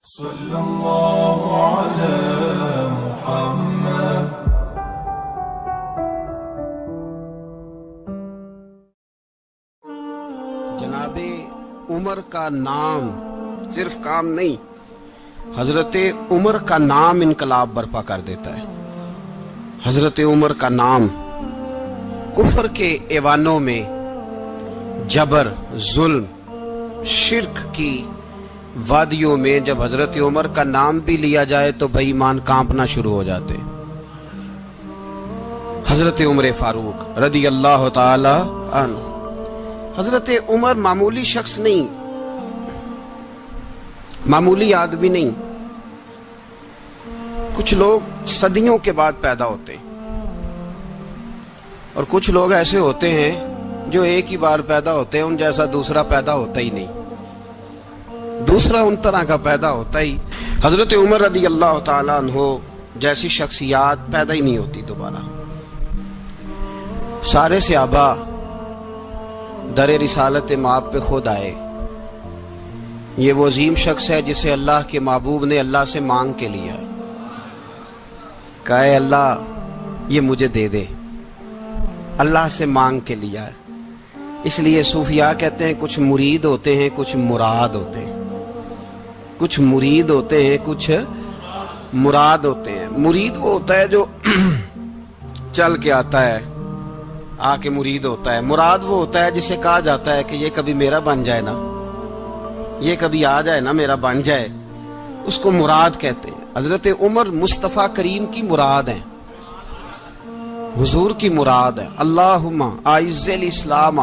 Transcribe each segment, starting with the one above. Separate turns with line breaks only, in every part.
صلی اللہ علی محمد۔
جناب عمر کا نام صرف کام نہیں، حضرت عمر کا نام انقلاب برپا کر دیتا ہے۔ حضرت عمر کا نام کفر کے ایوانوں میں جبر، ظلم، شرک کی وادیوں میں جب حضرت عمر کا نام بھی لیا جائے تو بے ایمان کانپنا شروع ہو جاتے۔ حضرت عمر فاروق رضی اللہ تعالی عنہ، حضرت عمر معمولی شخص نہیں، معمولی آدمی نہیں۔ کچھ لوگ صدیوں کے بعد پیدا ہوتے ہیں اور کچھ لوگ ایسے ہوتے ہیں جو ایک ہی بار پیدا ہوتے ہیں، ان جیسا دوسرا پیدا ہوتا ہی نہیں، دوسرا ان طرح کا پیدا ہوتا ہی۔ حضرت عمر رضی اللہ تعالیٰ عنہ جیسی شخصیات پیدا ہی نہیں ہوتی دوبارہ۔ سارے صحابہ در رسالت مآب پہ خود آئے۔ یہ وہ عظیم شخص ہے جسے اللہ کے محبوب نے اللہ سے مانگ کے لیا، کہا اے اللہ یہ مجھے دے دے، اللہ سے مانگ کے لیا ہے۔ اس لیے صوفیاء کہتے ہیں کچھ مرید ہوتے ہیں، کچھ مراد ہوتے ہیں، کچھ مرید ہوتے ہیں، کچھ مراد ہوتے ہیں۔ مرید وہ ہوتا ہے جو چل کے آتا ہے، آ کے مرید ہوتا ہے۔ مراد وہ ہوتا ہے جسے کہا جاتا ہے کہ یہ کبھی میرا بن جائے نا، یہ کبھی آ جائے نا، میرا بن جائے، اس کو مراد کہتے ہیں۔ حضرت عمر مصطفیٰ کریم کی مراد ہیں، حضور کی مراد ہے۔ اللہم اعز الاسلام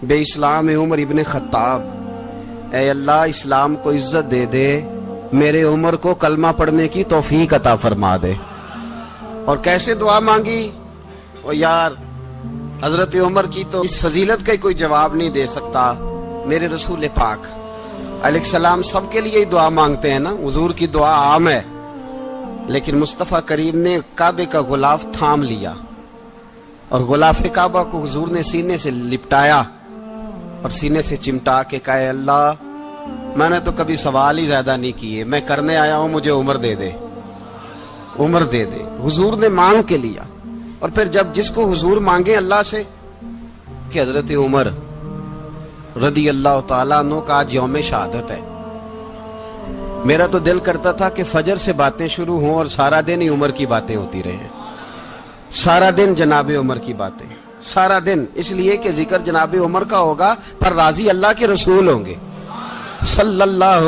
بے اسلام عمر ابن خطاب، اے اللہ اسلام کو عزت دے دے، میرے عمر کو کلمہ پڑھنے کی توفیق عطا فرما دے۔ اور کیسے دعا مانگی؟ او یار حضرت عمر کی تو اس فضیلت کا کوئی جواب نہیں دے سکتا، میرے رسول پاک علیہ السلام سب کے لیے ہی دعا مانگتے ہیں نا، حضور کی دعا عام ہے، لیکن مصطفیٰ کریم نے کعبے کا غلاف تھام لیا اور غلاف کعبہ کو حضور نے سینے سے لپٹایا اور سینے سے چمٹا کے کہا اے اللہ میں نے تو کبھی سوال ہی زیادہ نہیں کیے، میں کرنے آیا ہوں، مجھے عمر دے دے، عمر دے دے۔ حضور نے مانگ کے لیا۔ اور پھر جب جس کو حضور مانگے اللہ سے کہ حضرت عمر رضی اللہ تعالیٰ عنہ کا آج یوم شہادت ہے، میرا تو دل کرتا تھا کہ فجر سے باتیں شروع ہوں اور سارا دن ہی عمر کی باتیں ہوتی رہیں، سارا دن جناب عمر کی باتیں، سارا دن، اس لیے کہ ذکر جناب عمر کا ہوگا پر راضی اللہ کے رسول ہوں گے صلی اللہ،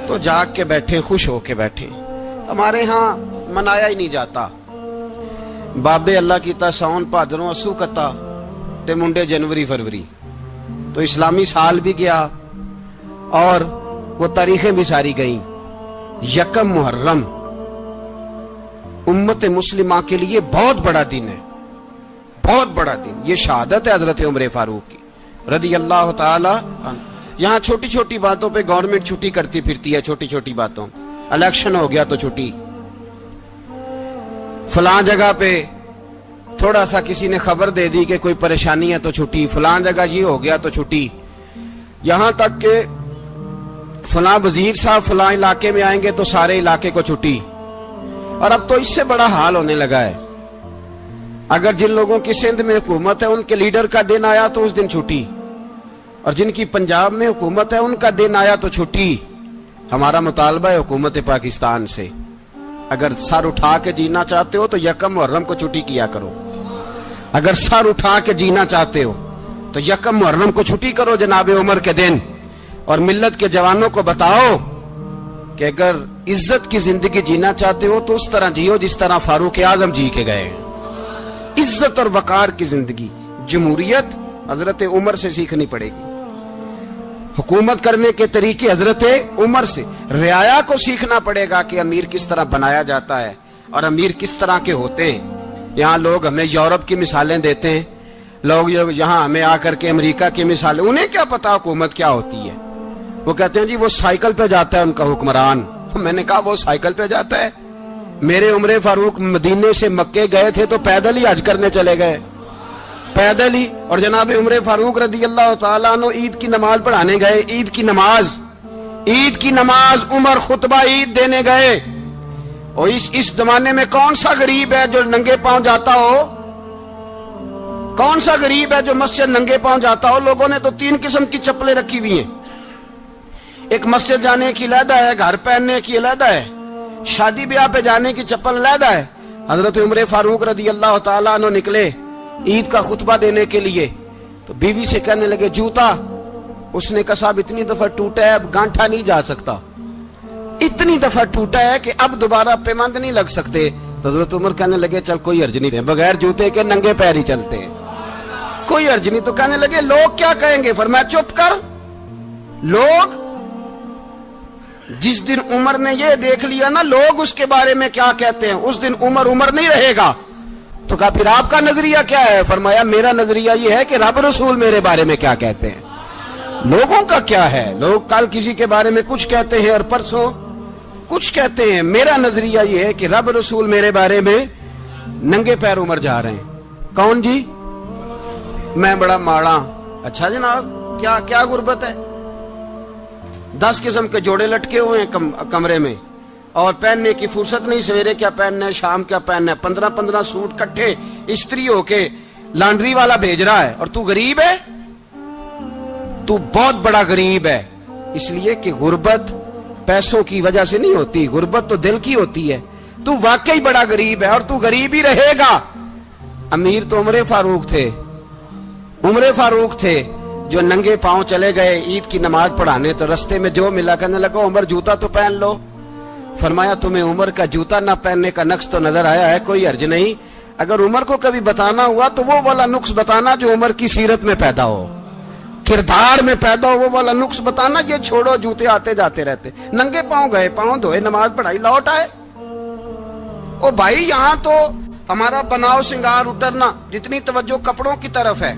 تو جاگ کے بیٹھے، خوش ہو کے بیٹھے۔ ہمارے ہاں منایا ہی نہیں جاتا، بابے اللہ کیتا ساؤن بھادروں اسو کتا تے منڈے جنوری فروری، تو اسلامی سال بھی گیا اور وہ تاریخیں بھی ساری گئیں۔ یکم محرم امت مسلمہ کے لیے بہت بڑا دن ہے، بہت بڑا دن، یہ شہادت ہے حضرت عمر فاروق کی رضی اللہ تعالی عنہ۔ یہاں چھوٹی چھوٹی باتوں پہ گورنمنٹ چھٹی کرتی پھرتی ہے، چھوٹی چھوٹی باتوں، الیکشن ہو گیا تو چھٹی، فلاں جگہ پہ تھوڑا سا کسی نے خبر دے دی کہ کوئی پریشانی ہے تو چھٹی، فلاں جگہ یہ ہو گیا تو چھٹی، یہاں تک کہ فلاں وزیر صاحب فلاں علاقے میں آئیں گے تو سارے علاقے کو چھٹی۔ اور اب تو اس سے بڑا حال ہونے لگا ہے، اگر جن لوگوں کی سندھ میں حکومت ہے ان کے لیڈر کا دن آیا تو اس دن چھٹی، اور جن کی پنجاب میں حکومت ہے ان کا دن آیا تو چھٹی۔ ہمارا مطالبہ ہے حکومت پاکستان سے، اگر سر اٹھا کے جینا چاہتے ہو تو یکم محرم کو چھٹی کیا کرو، اگر سر اٹھا کے جینا چاہتے ہو تو یکم محرم کو چھٹی کرو جناب عمر کے دن، اور ملت کے جوانوں کو بتاؤ کہ اگر عزت کی زندگی جینا چاہتے ہو تو اس طرح جیو جس طرح فاروق اعظم جی کے گئے ہیں، عزت اور وقار کی زندگی۔ جمہوریت حضرت عمر سے سیکھنی پڑے گی، حکومت کرنے کے طریقے حضرت عمر سے، رعایا کو سیکھنا پڑے گا کہ امیر کس طرح بنایا جاتا ہے اور امیر کس طرح کے ہوتے ہیں۔ یہاں لوگ ہمیں یورپ کی مثالیں دیتے ہیں، لوگ یہاں ہمیں آ کر کے امریکہ کی مثالیں، انہیں کیا پتا حکومت کیا ہوتی ہے؟ وہ کہتے ہیں جی وہ سائیکل پہ جاتا ہے ان کا حکمران۔ میں نے کہا وہ سائیکل پہ جاتا ہے؟ میرے عمر فاروق مدینے سے مکے گئے تھے تو پیدل ہی حج کرنے چلے گئے، پیدل ہی۔ اور جناب عمر فاروق رضی اللہ تعالیٰ عنہ عید کی نماز پڑھانے گئے، عید کی نماز عید کی نماز عمر خطبہ عید دینے گئے، اور اس زمانے میں کون سا غریب ہے جو ننگے پاؤں جاتا ہو؟ کون سا غریب ہے جو مسجد ننگے پاؤں جاتا ہو؟ لوگوں نے تو 3 قسم کی چپلیں رکھی ہوئی ہیں، ایک مسجد جانے کی علیحدہ ہے، گھر پہننے کی علیحدہ ہے، شادی بیاہ پہ جانے کی چپل علیحدہ ہے۔ حضرت عمر فاروق رضی اللہ تعالیٰ عنہ نکلے عید کا خطبہ دینے کے لیے، تو بیوی سے کہنے لگے جوتا، اس نے کہا صاحب اتنی دفعہ ٹوٹا ہے اب گانٹھا نہیں جا سکتا، اتنی دفعہ ٹوٹا ہے کہ اب دوبارہ پیمند نہیں لگ سکتے۔ تو حضرت عمر کہنے لگے چل کوئی حرج نہیں ہے، بغیر جوتے کے ننگے پیر ہی چلتے ہیں، کوئی حرج نہیں۔ تو کہنے لگے لوگ کیا کہیں گے؟ فرمایا چپ کر، لوگ جس دن عمر نے یہ دیکھ لیا نا لوگ اس کے بارے میں کیا کہتے ہیں، اس دن عمر نہیں رہے گا۔ تو کہا پھر آپ کا نظریہ کیا ہے؟ فرمایا میرا نظریہ یہ ہے کہ رب رسول میرے بارے میں کیا کہتے ہیں، لوگوں کا کیا ہے؟ لوگ کل کسی کے بارے میں کچھ کہتے ہیں اور پرسوں کچھ کہتے ہیں، میرا نظریہ یہ ہے کہ رب رسول میرے بارے میں ننگے پیر عمر جا رہے ہیں۔ کون جی؟ میں بڑا ماڑا۔ اچھا جناب، کیا غربت ہے؟ 10 قسم کے جوڑے لٹکے ہوئے ہیں کمرے میں، اور پہننے کی فرصت نہیں، سویرے کیا پہننا ہے شام کیا پہننا ہے، 15 سوٹ کٹھے استری ہو کے لانڈری والا بھیج رہا ہے، اور تو غریب ہے، تو بہت بڑا غریب ہے۔ اس لیے کہ غربت پیسوں کی وجہ سے نہیں ہوتی، غربت تو دل کی ہوتی ہے۔ تو واقعی بڑا غریب ہے اور تو غریب ہی رہے گا۔ امیر تو عمر فاروق تھے جو ننگے پاؤں چلے گئے عید کی نماز پڑھانے، تو رستے میں جو ملا کہنے لگا عمر جوتا تو پہن لو۔ فرمایا تمہیں عمر کا جوتا نہ پہننے کا نقص تو نظر آیا ہے، کوئی حرج نہیں، اگر عمر کو کبھی بتانا ہوا تو وہ والا نقص بتانا جو عمر کی سیرت میں پیدا ہو، کردار میں پیدا ہو، وہ والا نقص بتانا، یہ چھوڑو جوتے آتے جاتے رہتے۔ ننگے پاؤں گئے، پاؤں دھوئے، نماز پڑھائی، لوٹ آئے۔ او بھائی یہاں تو ہمارا بناؤ سنگار اترنا، جتنی توجہ کپڑوں کی طرف ہے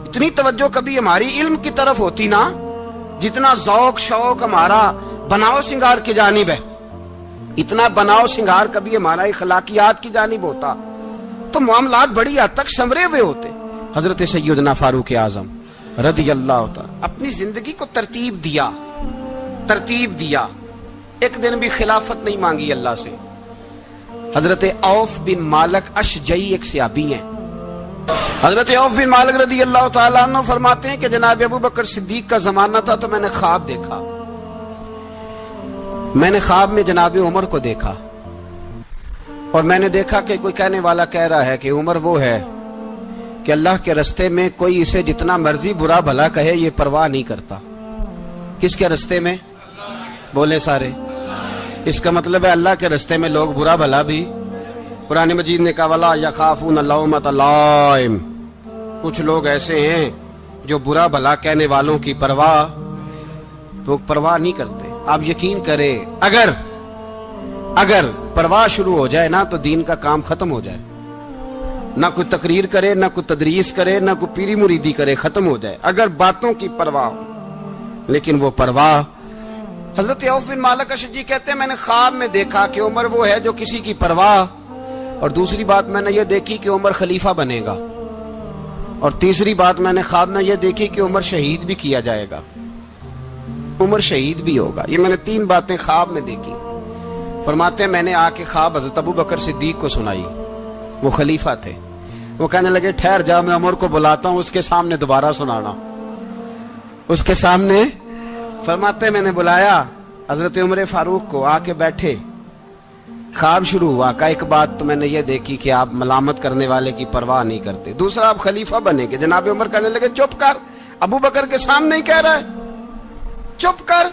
اتنی توجہ کبھی ہماری علم کی طرف ہوتی نا، جتنا ذوق شوق ہمارا بناؤ سنگار کی جانب ہے، اتنا بناؤ سنگار کبھی ہمارا اخلاقیات کی جانب ہوتا تو معاملات بڑی حد تک سنورے ہوئے ہوتے۔ حضرت سیدنا فاروق اعظم رضی اللہ تعالی اپنی زندگی کو ترتیب دیا، ایک دن بھی خلافت نہیں مانگی اللہ سے۔ حضرت عوف بن مالک اشجعی ایک صحابی ہیں، حضرت عوف بن مالک رضی اللہ تعالیٰ عنہ فرماتے ہیں کہ جناب ابو بکر صدیق کا زمانہ تھا تو میں نے خواب دیکھا، میں نے خواب میں جناب عمر کو دیکھا، اور میں نے دیکھا کہ کوئی کہنے والا کہہ رہا ہے کہ عمر وہ ہے کہ اللہ کے رستے میں کوئی اسے جتنا مرضی برا بھلا کہے یہ پرواہ نہیں کرتا۔ کس کے رستے میں؟ بولے سارے۔ اس کا مطلب ہے اللہ کے رستے میں لوگ برا بھلا بھی، قرآن مجید نے کہا وَلَا يَخَافُونَ لَوْمَةَ لَائِمٍ، کچھ لوگ ایسے ہیں جو برا بھلا کہنے والوں کی پرواہ نہیں کرتے۔ آپ یقین کریں اگر پرواہ شروع ہو جائے نا تو دین کا کام ختم ہو جائے، نہ کوئی تقریر کرے، نہ کوئی تدریس کرے، نہ کوئی پیری مریدی کرے، ختم ہو جائے اگر باتوں کی پرواہ ہو۔ لیکن وہ پرواہ، حضرت عوف بن مالک اشجعی کہتے ہیں میں نے خواب میں دیکھا کہ عمر وہ ہے جو کسی کی پرواہ، اور دوسری بات میں نے یہ دیکھی کہ عمر خلیفہ بنے گا، اور تیسری بات میں نے خواب میں یہ دیکھی کہ عمر شہید بھی کیا جائے گا، عمر شہید بھی ہوگا۔ یہ میں نے 3 باتیں خواب میں دیکھی۔ فرماتے ہیں میں نے آ کے خواب حضرت ابو بکر صدیق کو سنائی، وہ خلیفہ تھے، وہ کہنے لگے ٹھہر جا میں عمر کو بلاتا ہوں، اس کے سامنے دوبارہ سنانا، اس کے سامنے۔ فرماتے ہیں میں نے بلایا حضرت عمر فاروق کو، آ کے بیٹھے، خواب شروع ہوا۔ کہ ایک بات تو میں نے یہ دیکھی کہ آپ ملامت کرنے والے کی پرواہ نہیں کرتے، دوسرا آپ خلیفہ بنے گے۔ جناب عمر کہنے لگے چپ کر، ابو بکر کے سامنے ہی کہہ رہا ہے، چپ کر،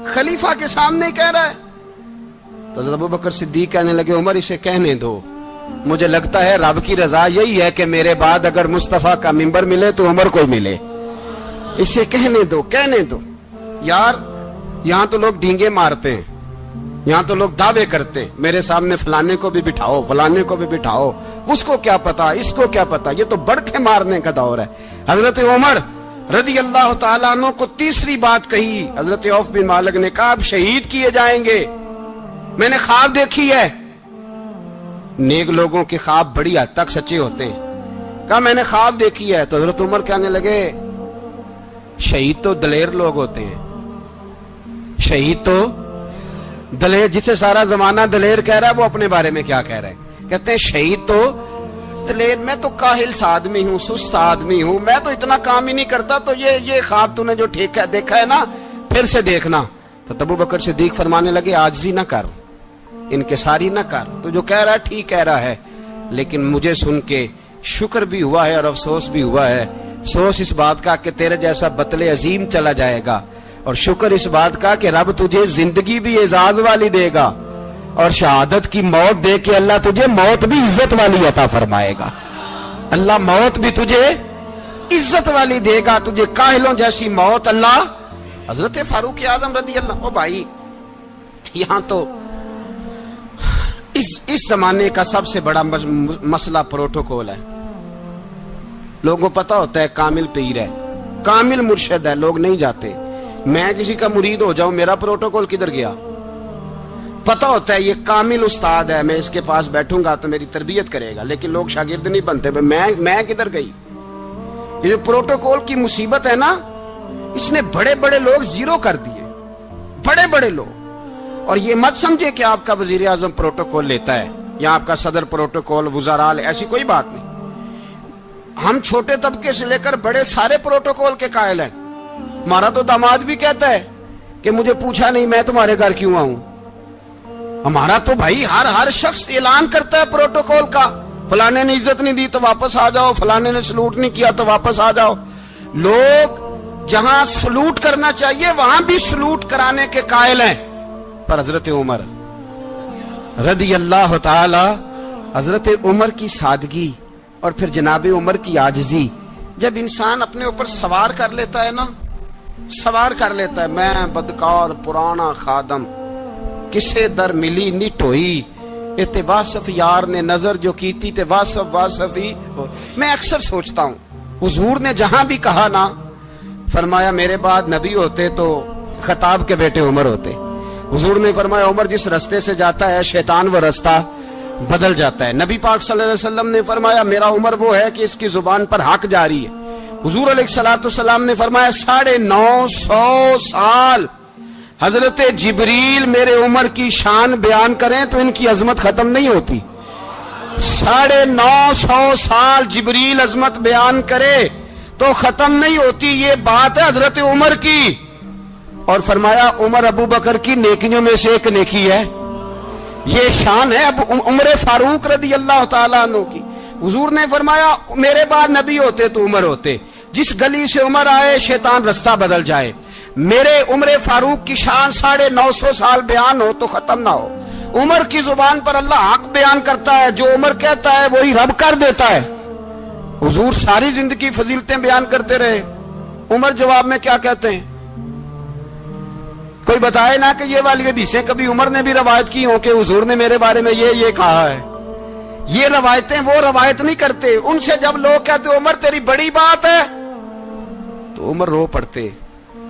خلیفہ کے سامنے ہی کہہ رہا ہے۔ تو حضرت ابو بکر صدیق کہنے لگے عمر اسے کہنے دو، مجھے لگتا ہے رب کی رضا یہی ہے کہ میرے بعد اگر مصطفیٰ کا منبر ملے تو عمر کو ملے، اسے کہنے دو۔ یار یہاں تو لوگ ڈھینگے مارتے ہیں، یہاں تو لوگ دعوے کرتے ہیں میرے سامنے فلانے کو بھی بٹھاؤ، فلانے کو بھی بٹھاؤ، اس کو کیا پتا، اس کو کیا پتا، یہ تو بڑکے مارنے کا دور ہے۔ حضرت عمر رضی اللہ تعالیٰ عنہ کو تیسری بات کہی، حضرت عوف بن مالک نے کہا اب شہید کیے جائیں گے، میں نے خواب دیکھی ہے۔ نیک لوگوں کے خواب بڑی حد تک سچے ہوتے ہیں۔ کہا میں نے خواب دیکھی ہے۔ تو حضرت عمر کہنے لگے شہید تو دلیر لوگ ہوتے ہیں، شہید تو دلیر، جسے سارا زمانہ دلیر کہہ رہا ہے وہ اپنے بارے میں کیا کہہ رہا ہے؟ کہتے ہیں شہید تو دلیر، میں تو کاہل سا آدمی ہوں، سست آدمی ہوں، میں تو اتنا کام ہی نہیں کرتا، تو یہ خواب تو نے جو دیکھا ہے نا پھر سے دیکھنا۔ تو ابو بکر صدیق فرمانے لگے عاجزی نہ کر، انکساری نہ کر، تو جو کہہ رہا ہے ٹھیک کہہ رہا ہے، لیکن مجھے سن کے شکر بھی ہوا ہے اور افسوس بھی ہوا ہے۔ افسوس اس بات کا کہ تیرے جیسا بطل عظیم چلا جائے گا، اور شکر اس بات کا کہ رب تجھے زندگی بھی اعزاز والی دے گا، اور شہادت کی موت دے کے اللہ تجھے موت بھی عزت والی عطا فرمائے گا۔ اللہ موت بھی تجھے عزت والی دے گا، تجھے کاہلوں جیسی موت اللہ۔ حضرت فاروق اعظم رضی اللہ، او بھائی یہاں تو اس زمانے کا سب سے بڑا مسئلہ پروٹوکول ہے۔ لوگوں کو پتا ہوتا ہے کامل پیر ہے، کامل مرشد ہے، لوگ نہیں جاتے۔ میں کسی کا مرید ہو جاؤں، میرا پروٹوکول کدھر گیا؟ پتا ہوتا ہے یہ کامل استاد ہے، میں اس کے پاس بیٹھوں گا تو میری تربیت کرے گا، لیکن لوگ شاگرد نہیں بنتے۔ میں کدھر گئی؟ یہ جو پروٹوکول کی مصیبت ہے نا، اس نے بڑے بڑے لوگ زیرو کر دیے، بڑے بڑے لوگ۔ اور یہ مت سمجھے کہ آپ کا وزیر اعظم پروٹوکول لیتا ہے یا آپ کا صدر پروٹوکول، وزراء، ایسی کوئی بات نہیں۔ ہم چھوٹے طبقے سے لے کر بڑے سارے پروٹوکول کے قائل ہیں۔ ہمارا تو داماد بھی کہتا ہے کہ مجھے پوچھا نہیں میں تمہارے گھر کیوں آؤں۔ ہمارا تو بھائی ہر شخص اعلان کرتا ہے پروٹوکول کا، فلانے نے عزت نہیں دی تو واپس آ جاؤ، فلانے نے سلوٹ نہیں کیا تو واپس آ جاؤ۔ لوگ جہاں سلوٹ کرنا چاہیے وہاں بھی سلوٹ کرانے کے قائل ہیں۔ پر حضرت عمر رضی اللہ تعالی، حضرت عمر کی سادگی اور پھر جناب عمر کی عاجزی، جب انسان اپنے اوپر سوار کر لیتا ہے نا، سوار کر لیتا ہے، میں بدکار پرانا خادم، کسے در ملی نٹ ہوئی، تے واصف یار نے نظر جو کی تھی تے واصف ہی۔ میں اکثر سوچتا ہوں حضور نے جہاں بھی کہا نا، فرمایا میرے بعد نبی ہوتے تو خطاب کے بیٹے عمر ہوتے۔ حضور نے فرمایا عمر جس رستے سے جاتا ہے شیطان وہ رستہ بدل جاتا ہے۔ نبی پاک صلی اللہ علیہ وسلم نے فرمایا میرا عمر وہ ہے کہ اس کی زبان پر حق جاری ہے۔ حضور علیہ السلام نے فرمایا 950 سال حضرت جبریل میرے عمر کی شان بیان کریں تو ان کی عظمت ختم نہیں ہوتی۔ 950 سال جبریل عظمت بیان کرے تو ختم نہیں ہوتی۔ یہ بات ہے حضرت عمر کی، اور فرمایا عمر ابو بکر کی نیکیوں میں سے ایک نیکی ہے، یہ شان ہے اب عمر فاروق رضی اللہ تعالیٰ عنہ کی۔ حضور نے فرمایا میرے بعد نبی ہوتے تو عمر ہوتے، جس گلی سے عمر آئے شیطان رستہ بدل جائے۔ میرے عمر فاروق کی شان 950 سال بیان ہو تو ختم نہ ہو۔ عمر کی زبان پر اللہ حق بیان کرتا ہے، جو عمر کہتا ہے وہی رب کر دیتا ہے۔ حضور ساری زندگی فضیلتیں بیان کرتے رہے، عمر جواب میں کیا کہتے ہیں؟ کوئی بتائے نا کہ یہ والی حدیثیں کبھی عمر نے بھی روایت کی ہوں کہ حضور نے میرے بارے میں یہ کہا ہے۔ یہ روایتیں وہ روایت نہیں کرتے، ان سے جب لوگ کہتے عمر تیری بڑی بات ہے تو عمر رو پڑتے،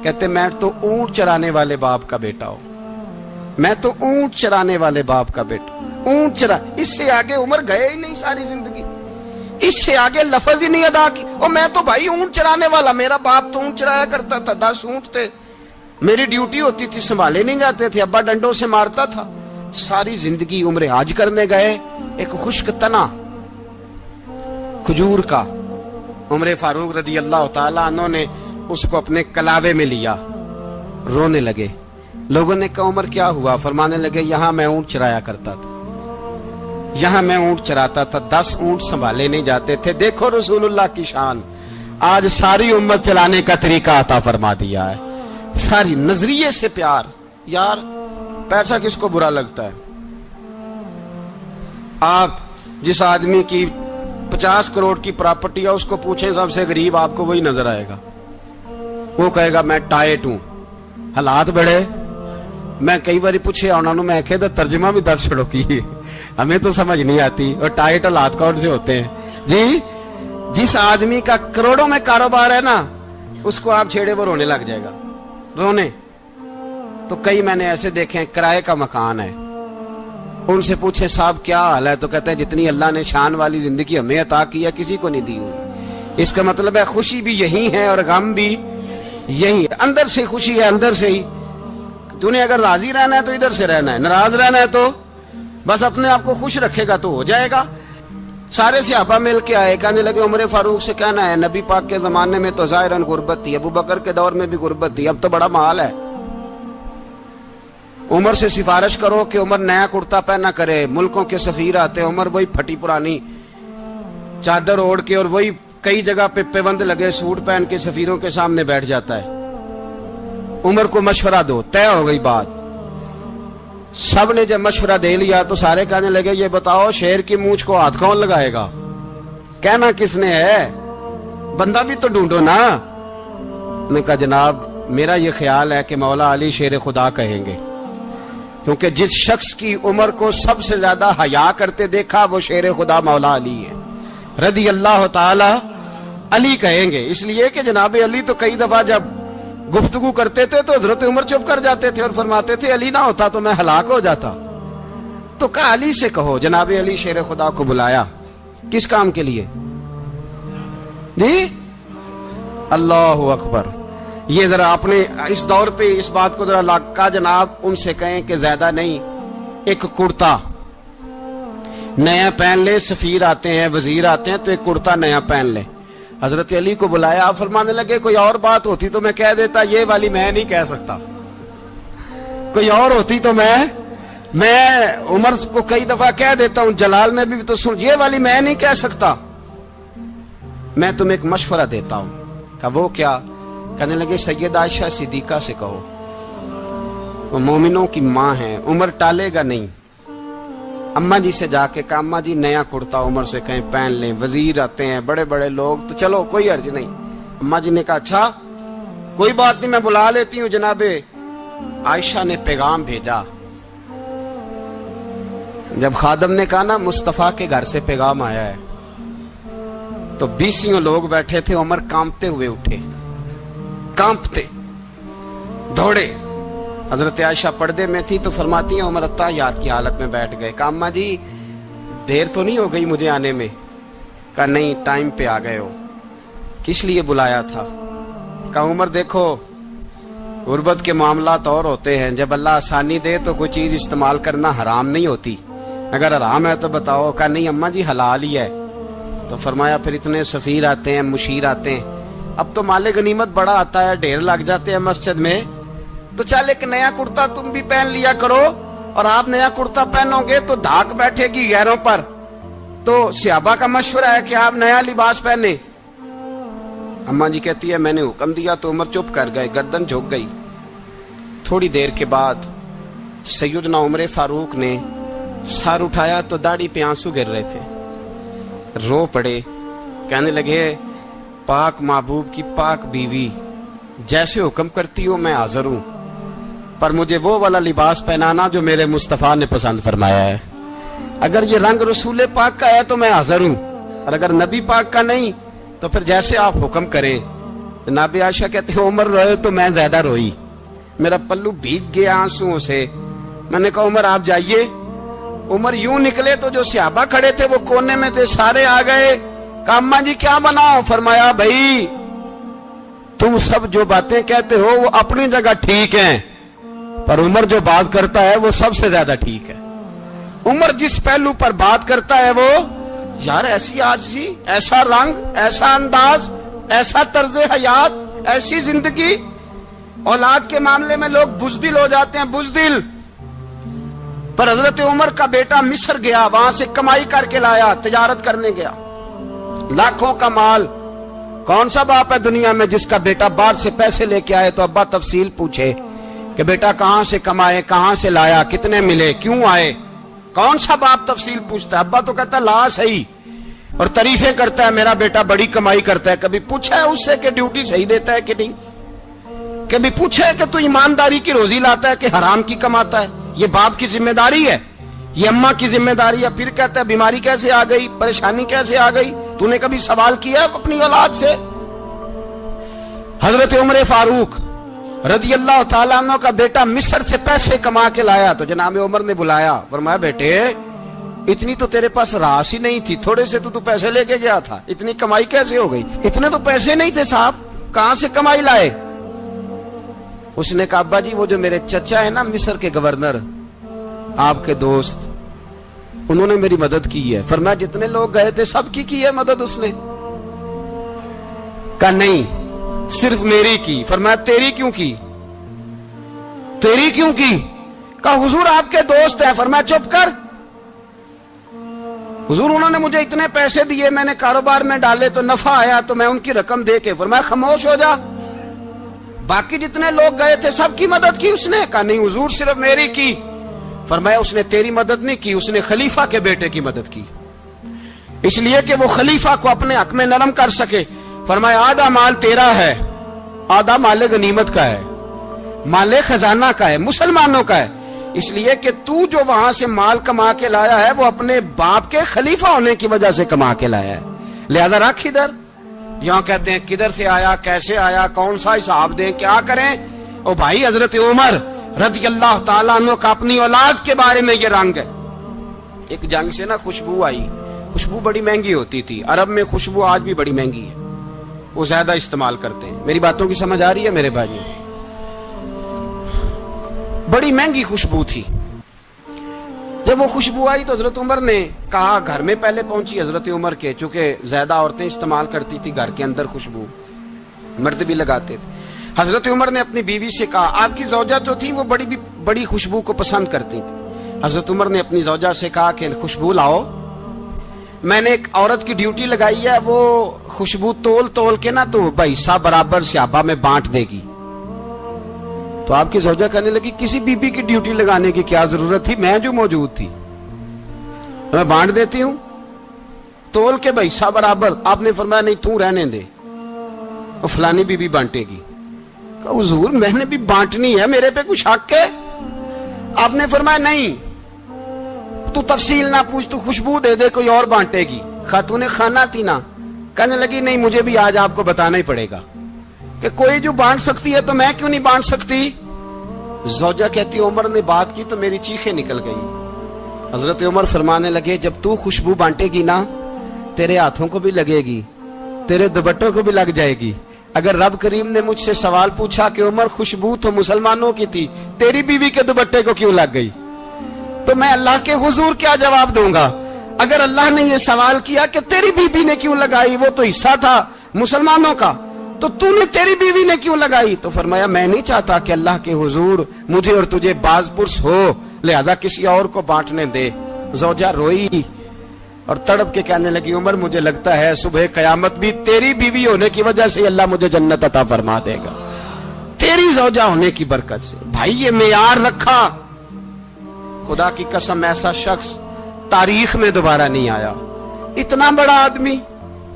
کہتے میں تو اونٹ چرانے والے باپ کا بیٹا ہوں، میں تو اونٹ چرانے والے باپ کا بیٹا، اونٹ چرا۔ اس سے آگے عمر گئے ہی نہیں ساری زندگی، اس سے آگے لفظ ہی نہیں ادا کی۔ اور میں تو بھائی اونٹ چرانے والا، میرا باپ تو اونٹ چرایا کرتا تھا، 10 اونٹ تھے، میری ڈیوٹی ہوتی تھی، سنبھالے نہیں جاتے تھے، ابا ڈنڈوں سے مارتا تھا۔ ساری زندگی عمر حج کرنے گئے، ایک خشک تنا کھجور کا عمر فاروق رضی اللہ تعالیٰ عنہ نے اس کو اپنے کلاوے میں لیا، رونے لگے۔ لوگوں نے کہا عمر کیا ہوا؟ فرمانے لگے یہاں میں اونٹ چرایا کرتا تھا، یہاں میں اونٹ چراتا تھا، 10 اونٹ سنبھالے نہیں جاتے تھے۔ دیکھو رسول اللہ کی شان، آج ساری امت چلانے کا طریقہ عطا فرما دیا ہے، ساری نظریے سے پیار۔ یار پیسہ کس کو برا لگتا ہے؟ آپ جس آدمی کی 50 کروڑ کی پراپرٹی ہے اس کو پوچھیں سب سے غریب، آپ کو وہی نظر آئے گا، وہ کہے گا میں ٹائٹ ہوں۔ حالات بڑے، میں کئی باری پوچھے انہوں نے، میں کہتا ترجمہ بھی 10 چھڑو کی، ہمیں تو سمجھ نہیں آتی، اور ٹائٹ حالات کون سے ہوتے ہیں جی؟ جس آدمی کا کروڑوں میں کاروبار ہے نا، اس کو آپ چھیڑے وہ رونے لگ جائے گا، رونے۔ تو کئی میں نے ایسے دیکھے کرائے کا مکان ہے، ان سے پوچھے صاحب کیا حال ہے، تو کہتے ہیں جتنی اللہ نے شان والی زندگی ہمیں عطا کی ہے کسی کو نہیں دی ہوئی۔ اس کا مطلب ہے خوشی بھی یہی ہے اور غم بھی یہی ہے، اندر سے خوشی ہے، اندر سے ہی تو نے اگر راضی رہنا ہے تو ادھر سے رہنا ہے، ناراض رہنا ہے تو بس اپنے آپ کو خوش رکھے گا تو ہو جائے گا۔ سارے صحابہ مل کے آئے، کہنے لگے عمر فاروق سے کہنا ہے نبی پاک کے زمانے میں تو ظاہراً غربت تھی، ابو بکر کے دور میں بھی غربت تھی، اب تو بڑا محال ہے، عمر سے سفارش کرو کہ عمر نیا کرتا پہنا کرے۔ ملکوں کے سفیر آتے، عمر وہی پھٹی پرانی چادر اوڑھ کے اور وہی کئی جگہ پہ پیوند لگے سوٹ پہن کے سفیروں کے سامنے بیٹھ جاتا ہے۔ عمر کو مشورہ دو، طے ہو گئی بات۔ سب نے جب مشورہ دے لیا تو سارے کہنے لگے یہ بتاؤ شیر کی مونچھ کو ہاتھ کون لگائے گا؟ کہنا کس نے ہے؟ بندہ بھی تو ڈھونڈو نا۔ نے کہا جناب میرا یہ خیال ہے کہ مولا علی شیر خدا کہیں گے، کیونکہ جس شخص کی عمر کو سب سے زیادہ حیا کرتے دیکھا وہ شیر خدا مولا علی ہے رضی اللہ تعالی علی کہیں گے، اس لیے کہ جناب علی تو کئی دفعہ جب گفتگو کرتے تھے تو حضرت عمر چپ کر جاتے تھے اور فرماتے تھے علی نہ ہوتا تو میں ہلاک ہو جاتا۔ تو کہا علی سے کہو۔ جناب علی شیر خدا کو بلایا، کس کام کے لیے؟ جی اللہ اکبر۔ یہ ذرا آپ نے اس دور پہ اس بات کو ذرا کہا جناب ان سے کہیں کہ زیادہ نہیں، ایک کرتا نیا پہن لے، سفیر آتے ہیں وزیر آتے ہیں تو ایک کرتا نیا پہن لے۔ حضرت علی کو بلایا، آپ فرمانے لگے کوئی اور بات ہوتی تو میں کہہ دیتا، یہ والی میں نہیں کہہ سکتا، کوئی اور ہوتی تو میں عمر کو کئی دفعہ کہہ دیتا ہوں، جلال میں بھی تو سن، یہ والی میں نہیں کہہ سکتا، میں تمہیں ایک مشورہ دیتا ہوں۔ کہا وہ کیا؟ کہنے لگے سید عائشہ صدیقہ سے کہو، وہ مومنوں کی ماں ہیں، عمر ٹالے گا نہیں۔ اماں جی سے جا کے کہا اماں جی نیا کرتا عمر سے کہیں پہن لیں، وزیر آتے ہیں بڑے بڑے لوگ تو چلو کوئی حرج نہیں۔ اماں جی نے کہا اچھا کوئی بات نہیں میں بلا لیتی ہوں۔ جناب عائشہ نے پیغام بھیجا، جب خادم نے کہا نا مصطفیٰ کے گھر سے پیغام آیا ہے تو 20 لوگ بیٹھے تھے، عمر کانپتے ہوئے اٹھے، کانپتے دوڑے۔ حضرت عائشہ پردے میں تھی تو فرماتی ہیں عمر اتحیات کی حالت میں بیٹھ گئے۔ کہا اماں جی دیر تو نہیں ہو گئی مجھے آنے میں؟ کہا نہیں ٹائم پہ آ گئے ہو۔ کس لیے بلایا تھا؟ کہا عمر دیکھو غربت کے معاملات اور ہوتے ہیں، جب اللہ آسانی دے تو کوئی چیز استعمال کرنا حرام نہیں ہوتی، اگر حرام ہے تو بتاؤ۔ کہا نہیں اماں جی حلال ہی ہے۔ تو فرمایا پھر اتنے سفیر آتے ہیں مشیر آتے ہیں، اب تو مال غنیمت بڑا آتا ہے، ڈھیر لگ جاتے ہیں مسجد میں، تو چل ایک نیا کرتا تم بھی پہن لیا کرو، اور آپ نیا کرتا پہنو گے تو دھاک بیٹھے گی غیروں پر۔ تو صحابہ کا مشورہ ہے کہ آپ نیا لباس پہنے۔ اماں جی کہتی ہے میں نے حکم دیا تو عمر چپ کر گئے، گردن جھک گئی۔ تھوڑی دیر کے بعد سیدنا عمر فاروق نے سر اٹھایا تو داڑھی پہ آنسو گر رہے تھے، رو پڑے، کہنے لگے پاک محبوب کی پاک بیوی جیسے حکم کرتی ہو میں حاضر ہوں، پر مجھے وہ والا لباس پہنانا جو میرے مصطفیٰ نے پسند فرمایا ہے، اگر یہ رنگ رسول پاک کا ہے تو میں حاضر ہوں، اور اگر نبی پاک کا نہیں تو پھر جیسے آپ حکم کریں۔ جناب عائشہ کہتے ہیں عمر روئے تو میں زیادہ روئی، میرا پلو بھیگ گیا آنسوؤں سے۔ میں نے کہا عمر آپ جائیے۔ عمر یوں نکلے تو جو صحابہ کھڑے تھے وہ کونے میں تھے، سارے آ گئے۔ کہا اماں جی کیا بناؤ؟ فرمایا بھائی تم سب جو باتیں کہتے ہو وہ اپنی جگہ ٹھیک ہیں، پر عمر جو بات کرتا ہے وہ سب سے زیادہ ٹھیک ہے۔ عمر جس پہلو پر بات کرتا ہے وہ یار ایسی عاجزی، ایسا رنگ، ایسا انداز، ایسا طرز حیات، ایسی زندگی۔ اولاد کے معاملے میں لوگ بزدل ہو جاتے ہیں، بزدل، پر حضرت عمر کا بیٹا مصر گیا، وہاں سے کمائی کر کے لایا، تجارت کرنے گیا، لاکھوں کا مال۔ کون سا باپ ہے دنیا میں جس کا بیٹا باہر سے پیسے لے کے آئے تو ابا تفصیل پوچھے کہ بیٹا کہاں سے کمائے، کہاں سے لایا، کتنے ملے، کیوں آئے؟ کون سا باپ تفصیل پوچھتا ہے؟ ابا تو کہتا ہے لا صحیح، اور تعریفیں کرتا ہے میرا بیٹا بڑی کمائی کرتا ہے۔ کبھی پوچھا ہے اس سے کہ ڈیوٹی صحیح دیتا ہے کہ نہیں؟ کبھی پوچھا ہے کہ تو ایمانداری کی روزی لاتا ہے کہ حرام کی کماتا ہے؟ یہ باپ کی ذمہ داری ہے، یہ اماں کی ذمہ داری ہے۔ پھر کہتا ہے بیماری کیسے آ گئی، پریشانی کیسے آ گئی؟ تو نے کبھی سوال کیا اپنی اولاد سے؟ حضرت عمر فاروق رضی اللہ تعالیٰ عنہ کا بیٹا مصر سے پیسے کما کے لایا تو جناب عمر نے بلایا، فرمایا بیٹے اتنی تو تیرے پاس راس ہی نہیں تھی، تھوڑے سے تو پیسے لے کے گیا تھا، اتنی کمائی کیسے ہو گئی؟ اتنے تو پیسے نہیں تھے صاحب، کہاں سے کمائی لائے؟ اس نے کہا ابا جی وہ جو میرے چچا ہے نا مصر کے گورنر آپ کے دوست انہوں نے میری مدد کی ہے. فرمایا جتنے لوگ گئے تھے سب کی ہے مدد اس نے؟ کہا نہیں صرف میری کی. فرمایا تیری کیوں کی؟ تیری کیوں کی؟ کہا حضور آپ کے دوست ہیں. فرمایا چپ کر حضور انہوں نے مجھے اتنے پیسے دیے میں نے کاروبار میں ڈالے تو نفع آیا تو میں ان کی رقم دے کے. فرمایا خاموش ہو جا باقی جتنے لوگ گئے تھے سب کی مدد کی اس نے؟ کہا نہیں حضور صرف میری کی. فرمایا اس نے تیری مدد نہیں کی اس نے خلیفہ کے بیٹے کی مدد کی اس لیے کہ وہ خلیفہ کو اپنے حق میں نرم کر سکے. فرمایا آدھا مال تیرا ہے آدھا مال غنیمت کا ہے مال خزانہ کا ہے مسلمانوں کا ہے اس لیے کہ تو جو وہاں سے مال کما کے لایا ہے وہ اپنے باپ کے خلیفہ ہونے کی وجہ سے کما کے لایا ہے لہذا رکھ ادھر. یہاں کہتے ہیں کدھر سے آیا کیسے آیا کون سا حساب دیں کیا کریں. او بھائی حضرت عمر رضی اللہ تعالیٰ عنہ کا اپنی اولاد کے بارے میں یہ رنگ ہے. ایک جنگ سے نا خوشبو آئی. خوشبو بڑی مہنگی ہوتی تھی عرب میں خوشبو آج بھی بڑی مہنگی ہے وہ زیادہ استعمال کرتے ہیں. میری باتوں کی سمجھ آ رہی ہے میرے بھائی؟ بڑی مہنگی خوشبو تھی. جب وہ خوشبو آئی تو حضرت عمر نے کہا گھر میں پہلے پہنچی حضرت عمر کے چونکہ زیادہ عورتیں استعمال کرتی تھی گھر کے اندر خوشبو مرد بھی لگاتے تھے. حضرت عمر نے اپنی بیوی سے کہا آپ کی زوجہ تو تھی وہ بڑی خوشبو کو پسند کرتی تھی. حضرت عمر نے اپنی زوجہ سے کہا کہ خوشبو لاؤ میں نے ایک عورت کی ڈیوٹی لگائی ہے وہ خوشبو تول کے نا تو حصہ برابر صحابہ میں بانٹ دے گی. تو آپ کی زوجہ کہنے لگی کسی بی بی کی ڈیوٹی لگانے کی کیا ضرورت تھی میں جو موجود تھی میں بانٹ دیتی ہوں تول کے حصہ برابر. آپ نے فرمایا نہیں تو رہنے دے وہ فلانی بی بی بانٹے گی. کہا حضور میں نے بھی بانٹنی ہے میرے پہ کچھ حق ہے؟ آپ نے فرمایا نہیں تو تفصیل نہ پوچھ تو خوشبو دے دے کوئی اور بانٹے گی. خاتون خانہ تھی نا کہنے لگی نہیں مجھے بھی آج آپ کو بتانا ہی پڑے گا کہ کوئی جو بانٹ سکتی ہے تو میں کیوں نہیں بانٹ سکتی. زوجہ کہتی عمر نے بات کی تو میری چیخیں نکل گئی. حضرت عمر فرمانے لگے جب تو خوشبو بانٹے گی نا تیرے ہاتھوں کو بھی لگے گی تیرے دوپٹوں کو بھی لگ جائے گی. اگر رب کریم نے مجھ سے سوال پوچھا کہ عمر خوشبو تو مسلمانوں کی تھی تیری بیوی کے دوپٹے کو کیوں لگ گئی تو میں اللہ کے حضور کیا جواب دوں گا. اگر اللہ نے یہ سوال کیا کہ تیری بیوی نے کیوں لگائی وہ تو حصہ تھا مسلمانوں کا تو نے تیری بیوی نے کیوں لگائی. تو فرمایا میں نہیں چاہتا کہ اللہ کے حضور مجھے اور تجھے باز پرس ہو لہذا کسی اور کو بانٹنے دے. زوجہ روئی اور تڑپ کے کہنے لگی عمر مجھے لگتا ہے صبح قیامت بھی تیری بیوی ہونے کی وجہ سے اللہ مجھے جنت عطا فرما دے گا تیری زوجہ ہونے کی برکت سے. بھائی یہ معیار رکھا خدا کی قسم ایسا شخص تاریخ میں دوبارہ نہیں آیا. اتنا بڑا آدمی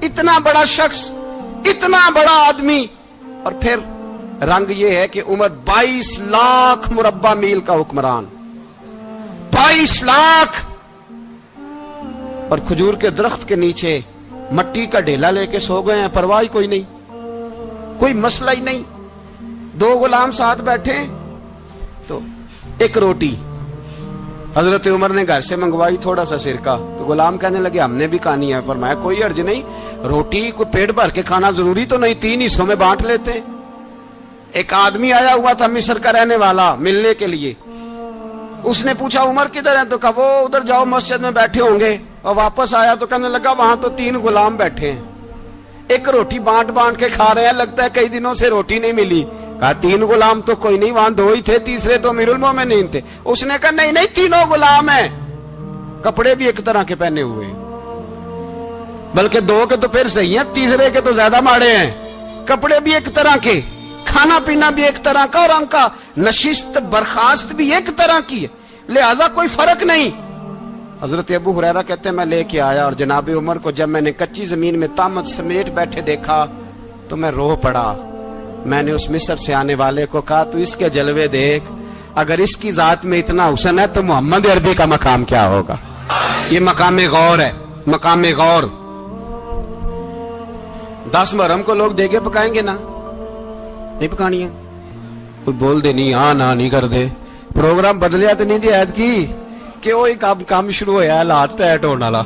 اتنا بڑا شخص اتنا بڑا آدمی اور پھر رنگ یہ ہے کہ عمر 22 لاکھ مربع میل کا حکمران 22 لاکھ اور کھجور کے درخت کے نیچے مٹی کا ڈھیلا لے کے سو گئے ہیں پرواہ کوئی نہیں کوئی مسئلہ ہی نہیں. 2 غلام ساتھ بیٹھے تو ایک روٹی حضرت عمر نے گھر سے منگوائی تھوڑا سا سرکہ تو غلام کہنے لگے ہم نے بھی کھانی ہے. فرمایا کوئی حرج نہیں روٹی کو پیٹ بھر کے کھانا ضروری تو نہیں 3 حصوں میں بانٹ لیتے. ایک آدمی آیا ہوا تھا مصر کا رہنے والا ملنے کے لیے. اس نے پوچھا عمر کدھر ہیں تو کہا وہ ادھر جاؤ مسجد میں بیٹھے ہوں گے. اور واپس آیا تو کہنے لگا وہاں تو 3 غلام بیٹھے ہیں ایک روٹی بانٹ کے کھا رہے ہیں لگتا ہے کئی دنوں سے روٹی نہیں ملی. کہا 3 غلام تو کوئی نہیں وہاں 2 ہی تھے تیسرے تو امیر المومنین تھے. اس نے کہا نہیں 3 غلام ہیں کپڑے بھی ایک طرح کے پہنے ہوئے بلکہ 2 کے تو پھر صحیح ہیں تیسرے کے تو زیادہ ماڑے ہیں. کپڑے بھی ایک طرح کے کھانا پینا بھی ایک طرح کا اور ان کا نشست برخاست بھی ایک طرح کی ہے لہذا کوئی فرق نہیں. حضرت ابو ہریرہ کہتے ہیں میں لے کے آیا اور جناب عمر کو جب میں نے کچی زمین میں تامت سمیٹ بیٹھے دیکھا تو میں رو پڑا. میں نے اس مصر سے آنے والے کو کہا تو اس کے جلوے دیکھ اگر اس کی ذات میں اتنا حسن ہے تو محمد عربی کا مقام کیا ہوگا. یہ مقام غور ہے مقام غور. 10 محرم کو لوگ دیگے پکائیں گے نا نہیں پکانی ہے کوئی بول دے نہیں ہاں نہ نہیں کر دے پروگرام بدلیا تو نہیں دی عید کی کہ وہ ایک کام شروع ہوا ہے لاسٹ ایٹ ہونے والا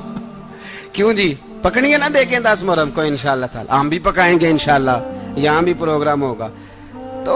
کیوں جی پکنی ہے نا دیکھیں 10 محرم کو انشاءاللہ تعالی ہم بھی پکائیں گے انشاءاللہ یہاں بھی پروگرام ہوگا. تو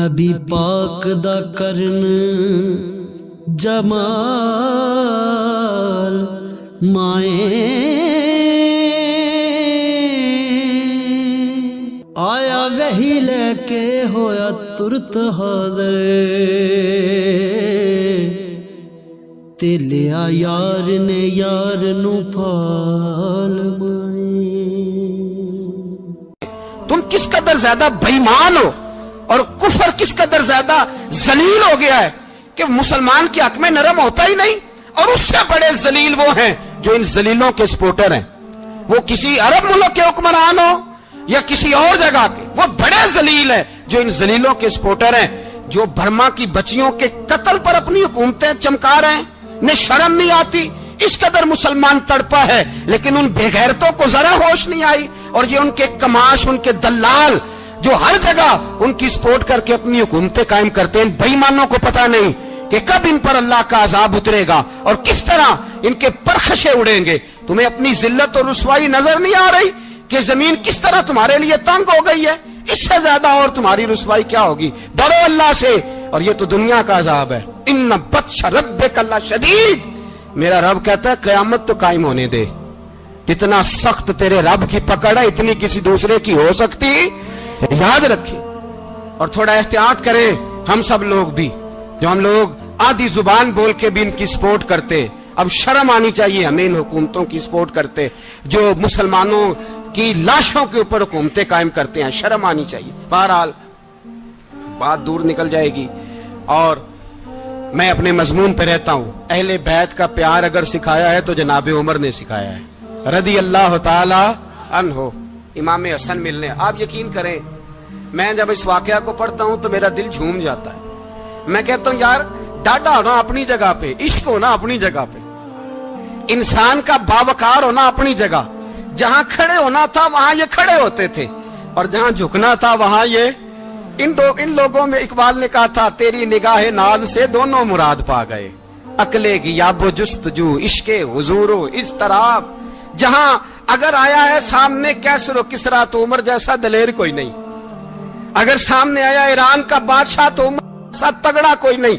نبی پاک دا کرن جمال مائیں آیا وہی لے کے ہویا ترت حاضر تے لیا یار نے یار نو پال مائیں۔
تم کس قدر زیادہ بےایمان ہو اور کفر کس قدر زیادہ ذلیل ہو گیا ہے کہ مسلمان کے حق میں نرم ہوتا ہی نہیں، اور اس سے بڑے ذلیل وہ ہیں جو ان ذلیلوں کے سپورٹر ہیں، وہ کسی عرب ملک کے حکمران ہو یا کسی اور جگہ کے، وہ بڑے ذلیل ہیں جو ان ذلیلوں کے سپورٹر ہیں، جو برما کی بچیوں کے قتل پر اپنی حکومتیں چمکا رہے ہیں، انہیں شرم نہیں آتی، اس قدر مسلمان تڑپا ہے، لیکن ان بے غیرتوں کو ذرا ہوش نہیں آئی، اور یہ ان کے کماش، ان کے دلال جو ہر جگہ ان کی سپورٹ کر کے اپنی حکومتیں قائم کرتے ہیں، ان بے ایمانوں کو پتہ نہیں کہ کب ان پر اللہ کا عذاب اترے گا اور کس طرح ان کے پرخشے اڑیں گے۔ تمہیں اپنی ذلت اور رسوائی نظر نہیں آ رہی کہ زمین کس طرح تمہارے لیے تنگ ہو گئی ہے؟ اس سے زیادہ اور تمہاری رسوائی کیا ہوگی؟ ڈرو اللہ سے، اور یہ تو دنیا کا عذاب ہے۔ ان بطش ربک لشدید، میرا رب کہتا ہے قیامت تو قائم ہونے دے، جتنا سخت تیرے رب کی پکڑ ہے اتنی کسی دوسرے کی ہو سکتی، یاد رکھیں۔ اور تھوڑا احتیاط کریں ہم سب لوگ بھی، جو ہم لوگ آدھی زبان بول کے بھی ان کی سپورٹ کرتے، اب شرم آنی چاہیے ہمیں ان حکومتوں کی سپورٹ کرتے جو مسلمانوں کی لاشوں کے اوپر حکومتیں قائم کرتے ہیں، شرم آنی چاہیے۔ بہرحال بات دور نکل جائے گی، اور میں اپنے مضمون پہ رہتا ہوں۔ اہل بیت کا پیار اگر سکھایا ہے تو جناب عمر نے سکھایا ہے رضی اللہ تعالی عنہ۔ امام حسن ملنے، آپ یقین کریں میں جب اس واقعہ کو پڑھتا ہوں تو میرا دل جھوم جاتا ہے۔ میں کہتا ہوں یار ڈاڈا ہونا اپنی جگہ پہ، عشق ہونا اپنی جگہ پہ، انسان کا باوقار ہونا اپنی جگہ، جہاں کھڑے ہونا تھا وہاں یہ کھڑے ہوتے تھے، اور جہاں جھکنا تھا وہاں یہ ان لوگوں میں اقبال نے کہا تھا تیری نگاہ ناز سے دونوں مراد پا گئے، عقلے کی یاب و جستجو، عشق حضور و اضطراب، جہاں اگر آیا ہے سامنے کیسر و کسرا تو عمر جیسا دلیر کوئی نہیں، اگر سامنے آیا ایران کا بادشاہ تو عمر جیسا تگڑا کوئی نہیں،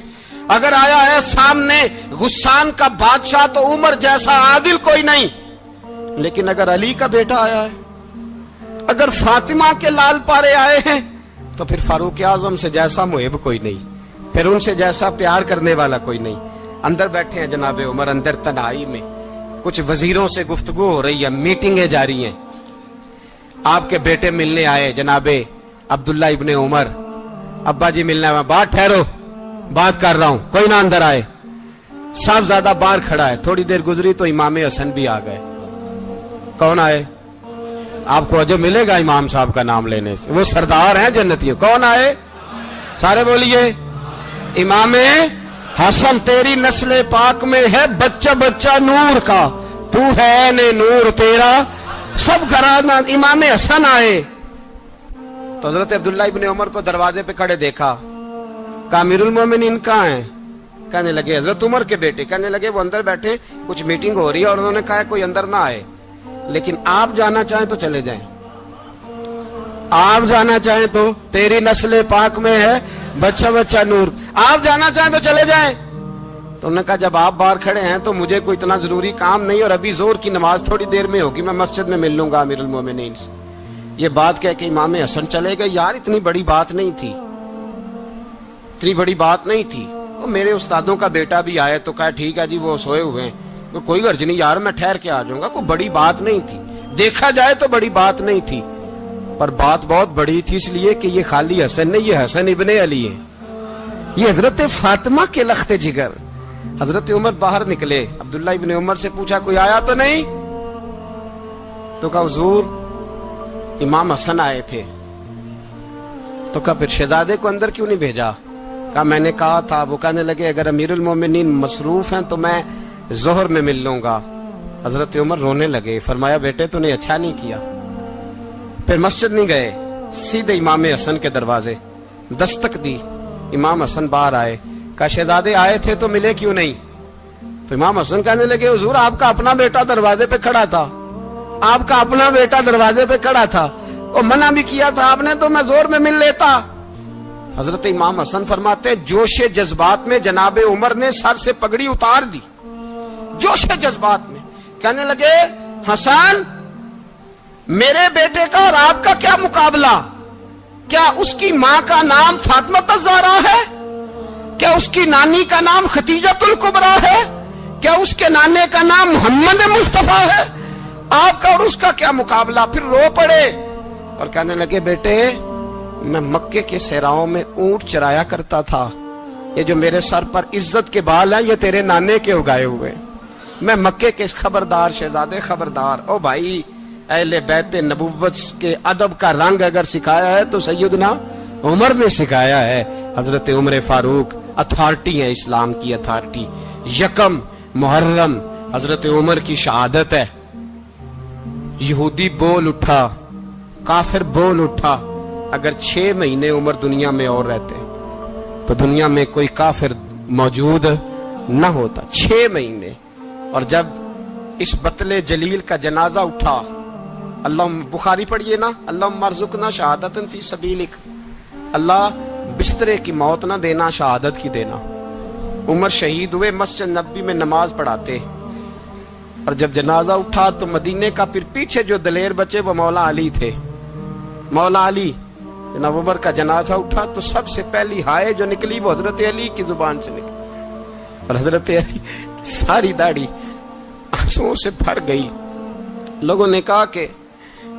اگر آیا ہے سامنے غسان کا بادشاہ تو عمر جیسا عادل کوئی نہیں، لیکن اگر علی کا بیٹا آیا ہے، اگر فاطمہ کے لال پارے آئے ہیں تو پھر فاروق اعظم سے جیسا محب کوئی نہیں، پھر ان سے جیسا پیار کرنے والا کوئی نہیں۔ اندر بیٹھے ہیں جناب عمر، اندر تنہائی میں کچھ وزیروں سے گفتگو ہو رہی ہے، میٹنگیں جاری ہیں۔ آپ کے بیٹے ملنے آئے جناب عبداللہ ابن عمر، ابا جی ملنے آئے، بات ٹھہرو بات کر رہا ہوں، کوئی نہ اندر آئے۔ صاحب زیادہ باہر کھڑا ہے، تھوڑی دیر گزری تو امام حسن بھی آ گئے۔ کون آئے؟ آپ کو جو ملے گا امام صاحب کا نام لینے سے، وہ سردار ہیں جنتیوں۔ کون آئے؟ سارے بولیے امام حسن، تیری نسل پاک میں ہے بچہ بچہ نور کا، تو ہے نے نور تیرا سب گھرانہ۔ امام حسن آئے تو حضرت عبداللہ ابن عمر کو دروازے پہ کھڑے دیکھا، کہا امیر المومنین کہاں ہیں؟ کہنے لگے حضرت عمر کے بیٹے۔ کہنے لگے وہ اندر بیٹھے، کچھ میٹنگ ہو رہی ہے، اور انہوں نے کہا کوئی اندر نہ آئے، لیکن آپ جانا چاہیں تو چلے جائیں، آپ جانا چاہیں تو، تیری نسل پاک میں ہے بچہ بچہ نور، آپ جانا چاہیں تو چلے جائیں۔ تو انہوں نے کہا جب آپ باہر کھڑے ہیں تو مجھے کوئی اتنا ضروری کام نہیں، اور ابھی زور کی نماز تھوڑی دیر میں ہوگی، میں مسجد میں مل لوں گا امیر المومنین سے۔ یہ بات کہہ کے امام حسن چلے گئے۔ یار اتنی بڑی بات نہیں تھی، اتنی بڑی بات نہیں تھی۔ وہ میرے استادوں کا بیٹا بھی آئے تو کہا ٹھیک ہے جی وہ سوئے ہوئے ہیں، کوئی غرض نہیں یار میں ٹھہر کے آ جاؤں گا، کوئی بڑی بات نہیں تھی، دیکھا جائے تو بڑی بات نہیں تھی، پر بات بہت بڑی تھی، اس لیے کہ یہ خالی حسن نہیں، یہ حسن ابن علی ہے، یہ حضرت فاطمہ کے لخت جگر۔ حضرت عمر باہر نکلے، عبداللہ ابن عمر سے پوچھا کوئی آیا تو نہیں؟ تو کہا حضور امام حسن آئے تھے۔ تو کہا پھر شہزادے کو اندر کیوں نہیں بھیجا؟ کہا میں نے کہا تھا۔ وہ کہنے لگے اگر امیر المومنین مصروف ہیں تو میں ظہر میں مل لوں گا۔ حضرت عمر رونے لگے، فرمایا بیٹے تو نے اچھا نہیں کیا۔ پھر مسجد نہیں گئے، سیدھے امام حسن کے دروازے دستک دی، امام حسن باہر آئے، کہا شہزادے آئے تھے تو ملے کیوں نہیں؟ تو امام حسن کہنے لگے حضور آپ کا اپنا بیٹا دروازے پہ کھڑا تھا، آپ کا اپنا بیٹا دروازے پہ کھڑا تھا، اور منع بھی کیا تھا آپ نے، تو میں زور میں مل لیتا۔ حضرت امام حسن فرماتے ہیں جوش جذبات میں جناب عمر نے سر سے پگڑی اتار دی، جوش جذبات میں کہنے لگے حسن میرے بیٹے کا اور آپ کا کیا مقابلہ؟ کیا اس کی ماں کا نام فاطمہ الزہرا ہے؟ کیا اس کی نانی کا نام خدیجۃ الکبریٰ ہے؟ کیا اس کے نانے کا نام محمد مصطفیٰ ہے؟ آپ کا اور اس کا کیا مقابلہ؟ پھر رو پڑے اور کہنے لگے بیٹے میں مکے کے صحراؤں میں اونٹ چرایا کرتا تھا، یہ جو میرے سر پر عزت کے بال ہیں یہ تیرے نانے کے اگائے ہوئے، میں مکے کے خبردار شہزادے خبردار۔ او بھائی اہل بیت نبوت کے ادب کا رنگ اگر سکھایا ہے تو سیدنا عمر نے سکھایا ہے۔ حضرت عمر فاروق اتھارٹی ہے، اسلام کی اتھارٹی۔ یکم محرم حضرت عمر کی شہادت ہے۔ یہودی بول اٹھا، کافر بول اٹھا، اگر 6 مہینے عمر دنیا میں اور رہتے تو دنیا میں کوئی کافر موجود نہ ہوتا۔ 6 مہینے۔ اور جب اس بطل جلیل کا جنازہ اٹھا، اللہ بخاری پڑھیے نا، اللہم ارزقنا شہادت فی سبیلک، اللہ بسترے کی موت نہ دینا، شہادت کی دینا۔ عمر شہید ہوئے، مسجد نبی میں نماز پڑھاتے، اور جب جنازہ اٹھا تو مدینے کا پھر پیچھے جو دلیر بچے وہ مولا علی تھے۔ مولا علی، جناب عمر کا جنازہ اٹھا تو سب سے پہلی ہائے جو نکلی وہ حضرت علی کی زبان سے نکلی، اور حضرت علی ساری داڑھی آنسوؤں سے بھر گئی۔ لوگوں نے کہا کہ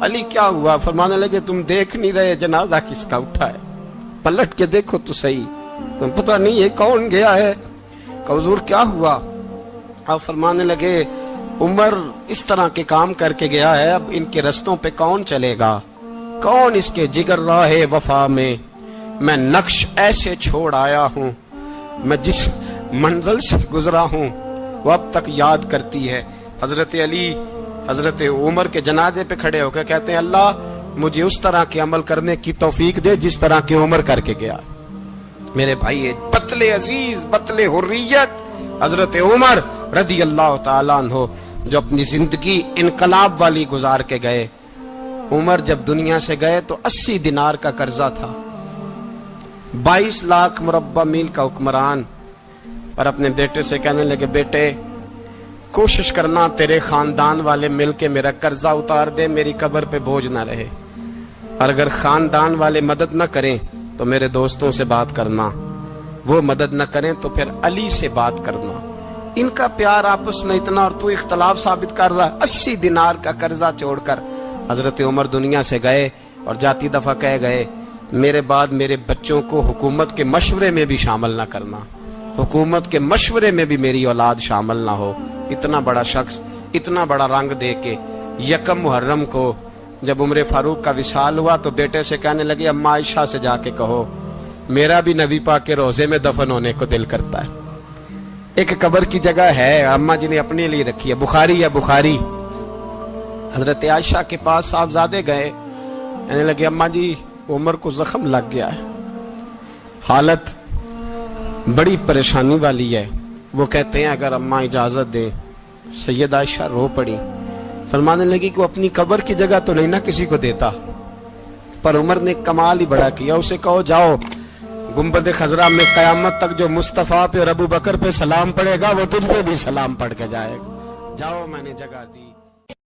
علی کیا ہوا؟ فرمانے لگے تم دیکھ نہیں رہے جنازہ کس کا اٹھا ہے؟ پلٹ کے دیکھو تو صحیح، تم پتہ نہیں یہ کون گیا ہے؟ کہ حضور کیا ہوا؟ آپ فرمانے لگے عمر اس طرح کے کام کر کے گیا ہے، اب ان کے رستوں پہ کون چلے گا؟ کون اس کے جگر راہ وفا میں؟ میں نقش ایسے چھوڑ آیا ہوں، میں جس منزل سے گزرا ہوں وہ اب تک یاد کرتی ہے۔ حضرت علی حضرت عمر کے جنازے پہ کھڑے ہو کے کہتے ہیں اللہ مجھے اس طرح کے عمل کرنے کی توفیق دے جس طرح کے عمر کر کے گیا۔ میرے بھائی بطل عزیز، بطل حریت حضرت عمر رضی اللہ تعالیٰ عنہ جو اپنی زندگی انقلاب والی گزار کے گئے۔ عمر جب دنیا سے گئے تو 80 دینار کا قرضہ تھا، 22 لاکھ مربع میل کا حکمران، پر اپنے بیٹے سے کہنے لگے بیٹے کوشش کرنا تیرے خاندان والے مل کے میرا قرضہ اتار دے، میری قبر پہ بوجھ نہ رہے، اور اگر خاندان والے مدد نہ کریں تو میرے دوستوں سے بات کرنا، وہ مدد نہ کریں تو پھر علی سے بات کرنا، ان کا پیار آپس میں اتنا اور تو اختلاف ثابت کر رہا۔ 80 دینار کا قرضہ چھوڑ کر حضرت عمر دنیا سے گئے، اور جاتی دفعہ کہہ گئے میرے بعد میرے بچوں کو حکومت کے مشورے میں بھی شامل نہ کرنا، حکومت کے مشورے میں بھی میری اولاد شامل نہ ہو۔ اتنا بڑا شخص اتنا بڑا رنگ دے کے یکم محرم کو جب عمر فاروق کا وصال ہوا تو بیٹے سے کہنے لگے اماں عائشہ سے جا کے کہو میرا بھی نبی پاک کے روزے میں دفن ہونے کو دل کرتا ہے۔ ایک قبر کی جگہ ہے اماں جی نے اپنے لیے رکھی ہے، بخاری ہے بخاری۔ حضرت عائشہ کے پاس صاحبزادے گئے، کہنے لگے اماں جی عمر کو زخم لگ گیا ہے، حالت بڑی پریشانی والی ہے۔ وہ کہتے ہیں اگر اماں اجازت دیں۔ سید عائشہ رو پڑی، فرمانے لگی کہ وہ اپنی قبر کی جگہ تو نہیں نہ کسی کو دیتا، پر عمر نے کمال ہی بڑا کیا، اسے کہو جاؤ گنبد خضرا میں قیامت تک جو مصطفیٰ پہ اور ابو بکر پہ سلام پڑے گا وہ تجھ پہ بھی سلام پڑھ کے جائے گا، جاؤ میں نے جگہ دی۔